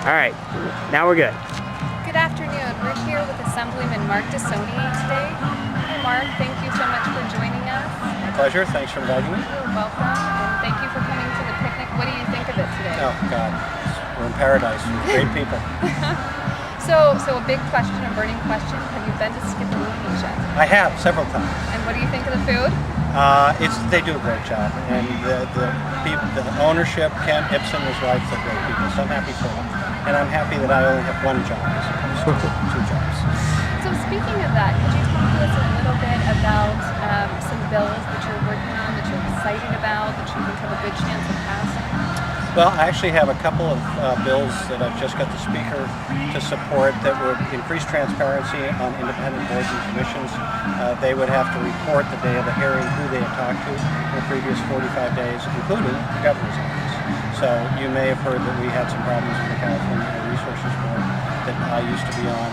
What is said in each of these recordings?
All right, now we're good. Good afternoon. We're here with Assemblyman Mark DeSaulnier today. Hi Mark, thank you so much for joining us. My pleasure. Thanks for inviting me. You're welcome, and thank you for coming to the picnic. What do you think of it today? Oh God, we're in paradise with great people. So a big question, a burning question. Have you been to Skip-A-Loonies yet? I have several times. And what do you think of the food? They do a great job, and the ownership, Kent, Ibsen, his wife, they're great people. So I'm happy for them, and I'm happy that I only have one job as opposed to two jobs. So speaking of that, could you talk to us a little bit about some bills that you're working on, that you're excited about, that you think have a good chance of passing? Well, I actually have a couple of bills that I've just got the Speaker to support that would increase transparency on independent boards and commissions. They would have to report the day of the hearing who they had talked to in the previous 45 days, including the governor's office. So you may have heard that we had some problems with the California Air Resources Board that I used to be on.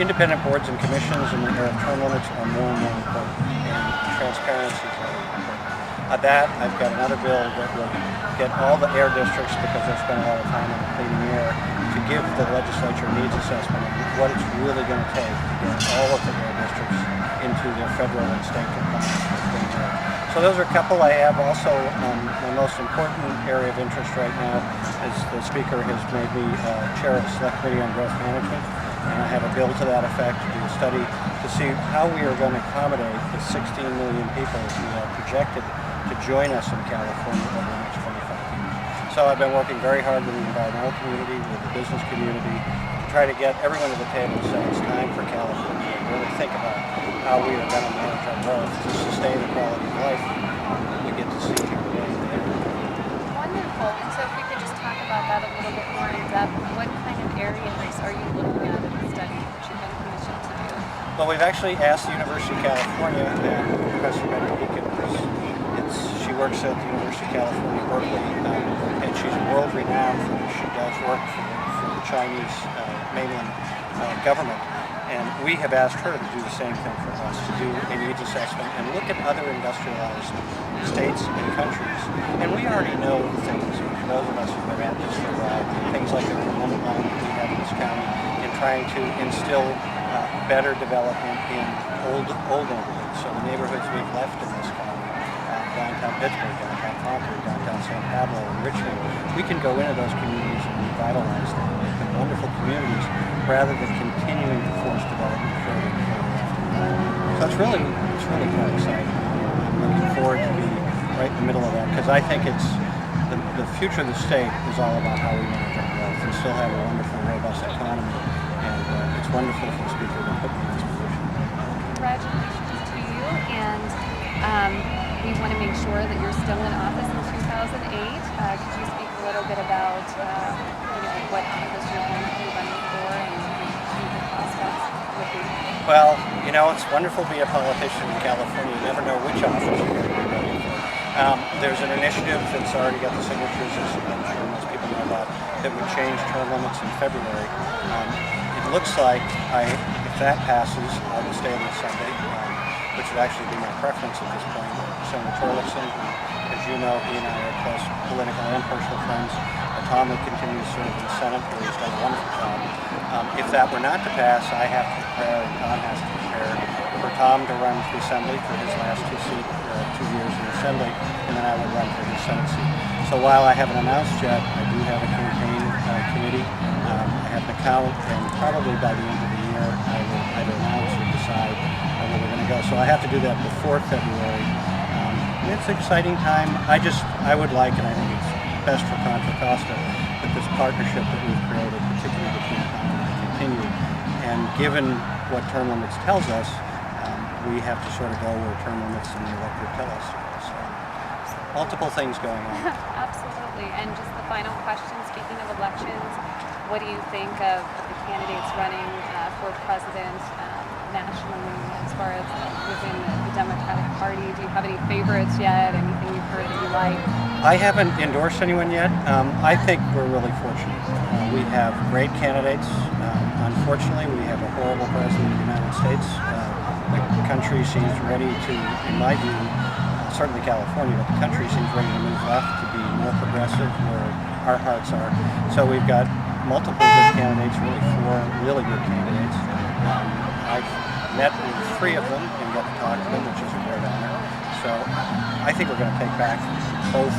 Independent boards and commissions and their term limits are more and more important, and transparency is very important. I've got another bill that will get all the air districts, because they're spending a lot of time on cleaning air, to give the legislature needs assessment of what it's really going to take to get all of the air districts into their federal and state compliance with clean air. So those are a couple I have. Also, my most important area of interest right now is the Speaker has made me chair of the Select Committee on Growth Management, and I have a bill to that effect to do a study to see how we are going to accommodate the 16 million people who are projected to join us in California over the next 25 years. So I've been working very hard with the environmental community, with the business community, to try to get everyone to the table and say it's time for California to really think about how we are going to manage our growth to sustain the quality of life we get to see here today. Wonderful. And so if we could just talk about that a little bit more in depth, what kind of areas are you looking at in the study that you've been commissioned to do? Well, we've actually asked the University of California, and Professor Becker, she works at the University of California, Berkeley, and she's world-renowned for she does work for the Chinese mainland government. And we have asked her to do the same thing for us, to do a needs assessment and look at other industrialized states and countries. And we already know things, for those of us who've been at this for a while, things like the remote line that we have in this county, in trying to instill better development in old neighborhoods. So the neighborhoods we've left in this county, downtown Pittsburgh, downtown Concord, downtown San Pablo, and Richmond, we can go into those communities and revitalize them, make them wonderful communities, rather than continuing to force development further and further after. So it's really kind of exciting. I'm looking forward to be right in the middle of that, because I think it's the future of the state is all about how we manage our growth and still have a wonderful, robust economy. And it's wonderful for the Speaker to put me in this position. Congratulations to you, and we want to make sure that you're still in office in 2008. Could you speak a little bit about what office you're going to be running for and the prospects would be? Well, it's wonderful to be a politician in California. You never know which office you're going to be running for. There's an initiative that's already got the signatures, as I'm sure most people know about, that would change term limits in February. It looks like if that passes, I will stay on the Assembly, which would actually be my preference at this point. Senator Torlakson, as you know, he and I are close political and personal friends. Tom would continue to serve in the Senate, where he's done a wonderful job. If that were not to pass, I have to prepare, and Tom has to prepare, for Tom to run for the Assembly for his last 2 years in the Assembly, and then I would run for his Senate seat. So while I haven't announced yet, I do have a campaign committee. I have an account, and probably by the end of the year, I will either announce or decide where we're going to go. So I have to do that before February. It's an exciting time. I would like, and I think it's best for Contra Costa, that this partnership that we've created, particularly between Tom and I, continue. And given what term limits tells us, we have to sort of go where term limits and the electorate tell us. So, multiple things going on. Absolutely. And just the final question, speaking of elections, what do you think of the candidates running for president nationally as far as within the Democratic Party? Do you have any favorites yet? Anything you've heard that you like? I haven't endorsed anyone yet. I think we're really fortunate. We have great candidates. Unfortunately, we have a horrible president of the United States. The country seems ready to, in my view, certainly California, but the country seems ready to move left, to be more progressive where our hearts are. So we've got multiple good candidates, really 4 really good candidates. I've met with 3 of them and got to talk to them, which is a great honor. So I think we're going to take back both,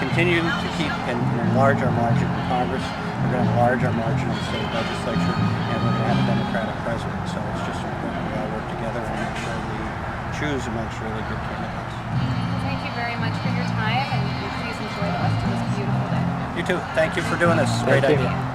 continue to keep and enlarge our margin in Congress. We're going to enlarge our margin in the state legislature, and we're going to have a Democratic president. So it's just important we all work together and make sure we choose amongst really good candidates. Thank you very much for your time, and please enjoy the rest of this beautiful day. You too. Thank you for doing this. Great idea.